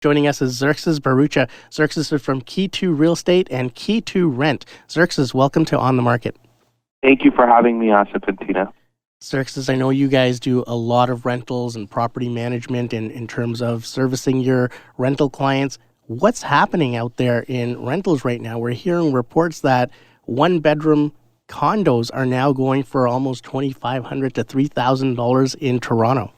Joining us is Xerxes Bharucha. Xerxes is from Key2 Real Estate and Key2 Rent. Xerxes, welcome to On the Market. Thank you for having me, Asif and Tina. Xerxes, I know you guys do a lot of rentals and property management in terms of servicing your rental clients. What's happening out there in rentals right now? We're hearing reports that one-bedroom condos are now going for almost $2,500 to $3,000 in Toronto.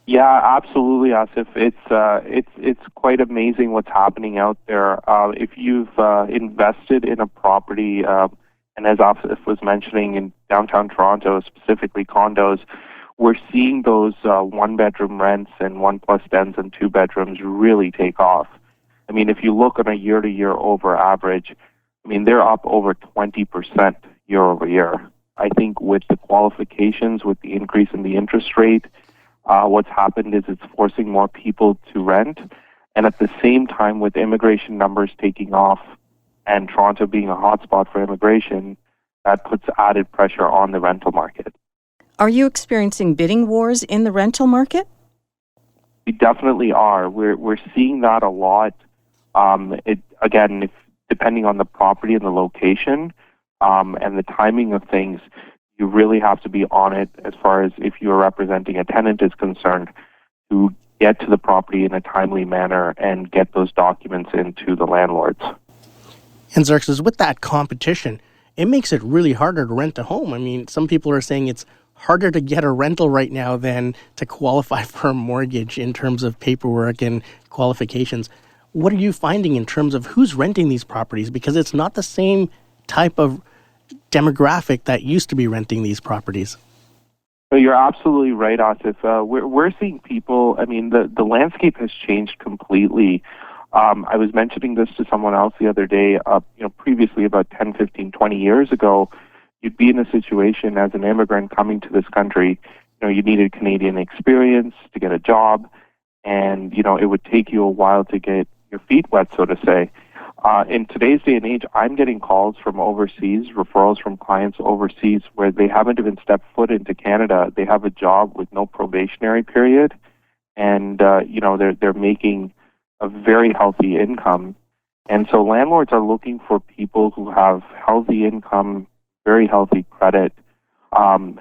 Yeah, absolutely, Asif. It's quite amazing what's happening out there. If you've invested in a property, and as Asif was mentioning, in downtown Toronto, specifically condos, we're seeing those one-bedroom rents and 1+10s and 2 bedrooms really take off. I mean, if you look on a year-to-year over average, I mean, they're up over 20% year over year. I think with the qualifications, with the increase in the interest rate, what's happened is it's forcing more people to rent. And at the same time, with immigration numbers taking off and Toronto being a hotspot for immigration, that puts added pressure on the rental market. Are you experiencing bidding wars in the rental market? We definitely are. We're seeing that a lot. If depending on the property and the location and the timing of things, you really have to be on it as far as if you're representing a tenant is concerned to get to the property in a timely manner and get those documents into the landlords. And Xerxes, with that competition, it makes it really harder to rent a home. I mean, some people are saying it's harder to get a rental right now than to qualify for a mortgage in terms of paperwork and qualifications. What are you finding in terms of who's renting these properties? Because it's not the same type of demographic that used to be renting these properties. So you're absolutely right, Asif. We're seeing people, I mean, the landscape has changed completely. I was mentioning this to someone else the other day. Previously, about 10, 15, 20 years ago, you'd be in a situation as an immigrant coming to this country, you needed Canadian experience to get a job, and, it would take you a while to get your feet wet, so to say. In today's day and age, I'm getting calls from overseas, referrals from clients overseas where they haven't even stepped foot into Canada. They have a job with no probationary period, and they're making a very healthy income. And so landlords are looking for people who have healthy income, very healthy credit, and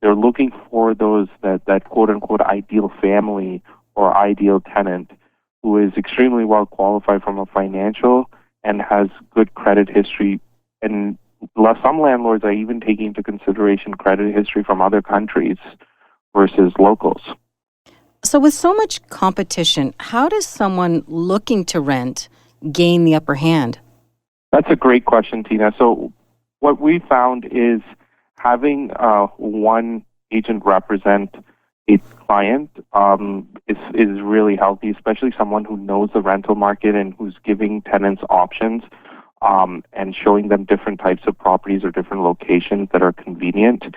they're looking for those that quote unquote ideal family or ideal tenant who is extremely well qualified from a financial and has good credit history. And some landlords are even taking into consideration credit history from other countries versus locals. So with so much competition, how does someone looking to rent gain the upper hand? That's a great question, Tina. So what we found is having one agent represent a client is really healthy, especially someone who knows the rental market and who's giving tenants options and showing them different types of properties or different locations that are convenient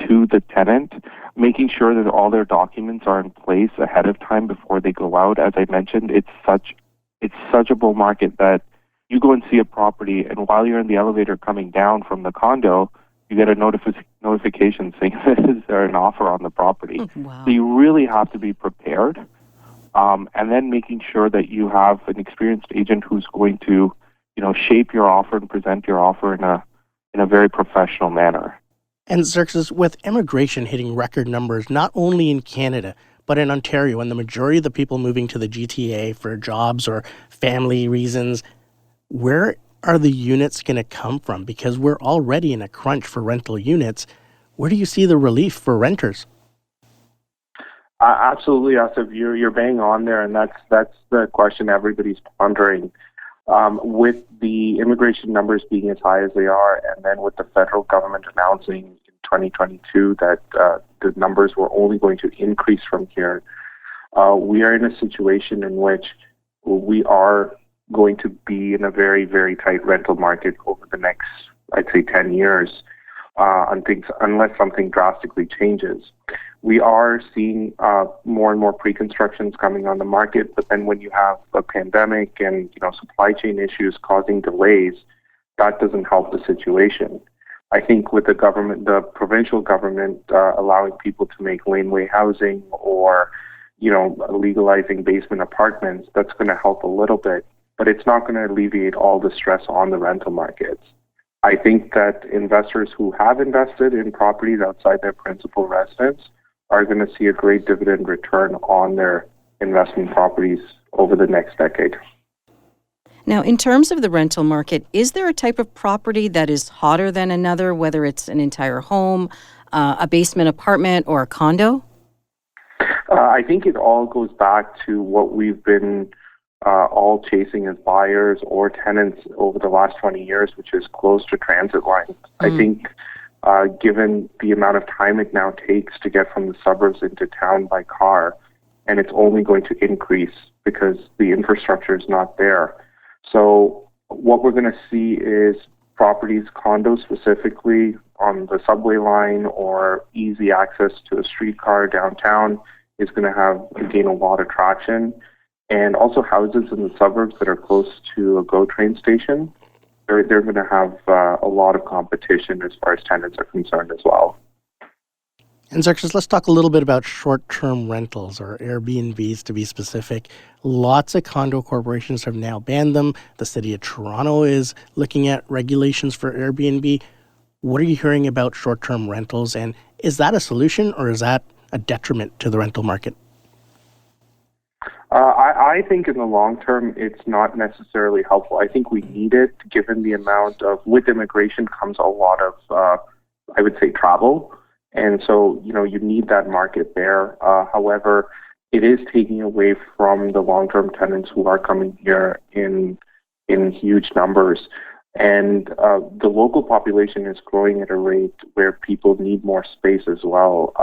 to the tenant, making sure that all their documents are in place ahead of time before they go out. As I mentioned, it's such a bull market that you go and see a property, and while you're in the elevator coming down from the condo, you get a notification saying is there an offer on the property. Wow. So you really have to be prepared, and then making sure that you have an experienced agent who's going to, shape your offer and present your offer in a very professional manner. And Xerxes, with immigration hitting record numbers, not only in Canada, but in Ontario, and the majority of the people moving to the GTA for jobs or family reasons, where are the units going to come from? Because we're already in a crunch for rental units. Where do you see the relief for renters? Absolutely, Asif. You're bang on there, and that's the question everybody's pondering. With the immigration numbers being as high as they are, and then with the federal government announcing in 2022 that the numbers were only going to increase from here, we are in a situation in which we are going to be in a very, very tight rental market over the next, I'd say, 10 years, unless something drastically changes. We are seeing more and more pre-constructions coming on the market, but then when you have a pandemic and supply chain issues causing delays, that doesn't help the situation. I think with the provincial government allowing people to make laneway housing or legalizing basement apartments, that's going to help a little bit, but it's not going to alleviate all the stress on the rental markets. I think that investors who have invested in properties outside their principal residence are going to see a great dividend return on their investment properties over the next decade. Now, in terms of the rental market, is there a type of property that is hotter than another, whether it's an entire home, a basement apartment, or a condo? I think it all goes back to what we've been all chasing as buyers or tenants over the last 20 years, which is close to transit lines. I think given the amount of time it now takes to get from the suburbs into town by car, and it's only going to increase because the infrastructure is not there. So what we're going to see is properties, condos specifically, on the subway line or easy access to a streetcar downtown is going to gain a lot of traction. And also houses in the suburbs that are close to a GO train station, they're going to have a lot of competition as far as tenants are concerned as well. And Xerxes, let's talk a little bit about short-term rentals, or Airbnbs to be specific. Lots of condo corporations have now banned them. The city of Toronto is looking at regulations for Airbnb. What are you hearing about short-term rentals, and is that a solution or is that a detriment to the rental market? I think in the long term, it's not necessarily helpful. I think we need it, given the amount of, with immigration comes a lot of, I would say, travel. And so, you need that market there. However, it is taking away from the long-term tenants who are coming here in huge numbers. And the local population is growing at a rate where people need more space as well.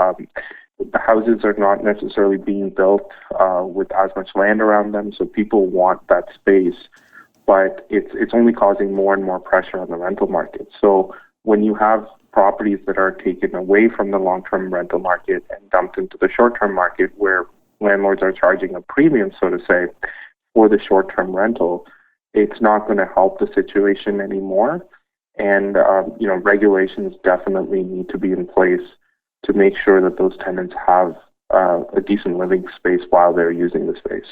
The houses are not necessarily being built with as much land around them, so people want that space, but it's only causing more and more pressure on the rental market. So when you have properties that are taken away from the long-term rental market and dumped into the short-term market, where landlords are charging a premium, so to say, for the short-term rental, it's not going to help the situation anymore. And regulations definitely need to be in place to make sure that those tenants have a decent living space while they're using the space.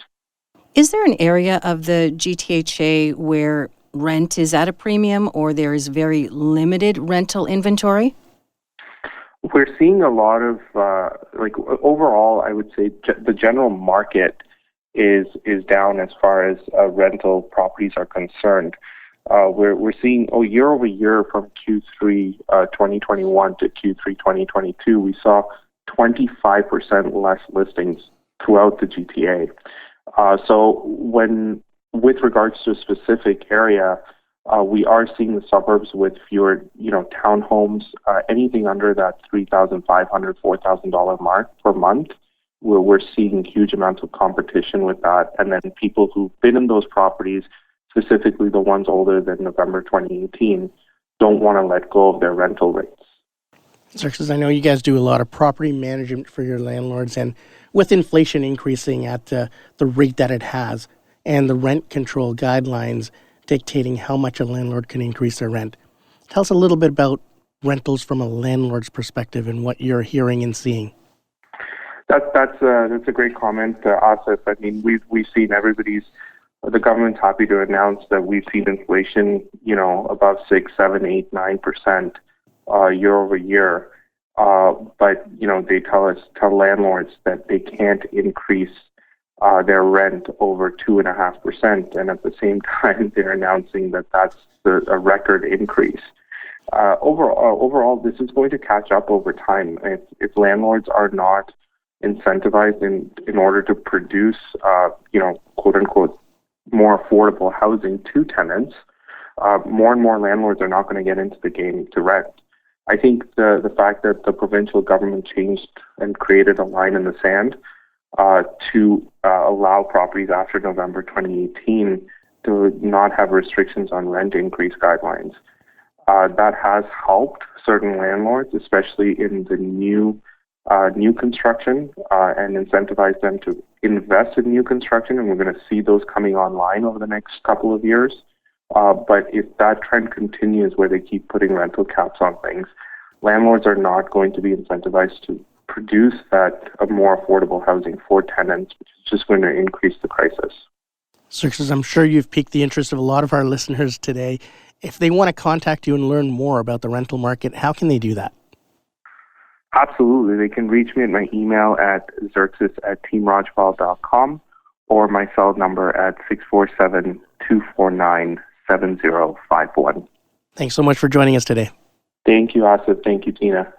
Is there an area of the GTHA where rent is at a premium or there is very limited rental inventory? We're seeing a lot of, overall, I would say the general market is down as far as rental properties are concerned. We're seeing year over year from Q3 2021 to Q3 2022, we saw 25% less listings throughout the GTA. So with regards to a specific area, we are seeing the suburbs with fewer, townhomes, anything under that $3,500, $4,000 mark per month, where we're seeing huge amounts of competition with that. And then people who've been in those properties, specifically the ones older than November 2018, don't want to let go of their rental rates. Xerxes, I know you guys do a lot of property management for your landlords, and with inflation increasing at the rate that it has, and the rent control guidelines dictating how much a landlord can increase their rent, tell us a little bit about rentals from a landlord's perspective and what you're hearing and seeing. That's a great comment, Asif. I mean, we've seen the government's happy to announce that we've seen inflation, above 6, 7, 8, 9% year over year. But they tell landlords that they can't increase their rent over 2.5%, and at the same time they're announcing that that's a record increase. Overall, this is going to catch up over time. If landlords are not incentivized in order to produce, quote unquote, more affordable housing to tenants, more and more landlords are not going to get into the game to rent. I think the fact that the provincial government changed and created a line in the sand to allow properties after November 2018 to not have restrictions on rent increase guidelines, that has helped certain landlords, especially in the new construction, and incentivize them to invest in new construction, and we're going to see those coming online over the next couple of years. But if that trend continues where they keep putting rental caps on things, landlords are not going to be incentivized to produce that more affordable housing for tenants, which is just going to increase the crisis. Xerxes, I'm sure you've piqued the interest of a lot of our listeners today. If they want to contact you and learn more about the rental market, how can they do that? Absolutely. They can reach me at my email at xerxes@teamrajpal.com or my cell number at 647-249-7051. Thanks so much for joining us today. Thank you, Asif. Thank you, Tina.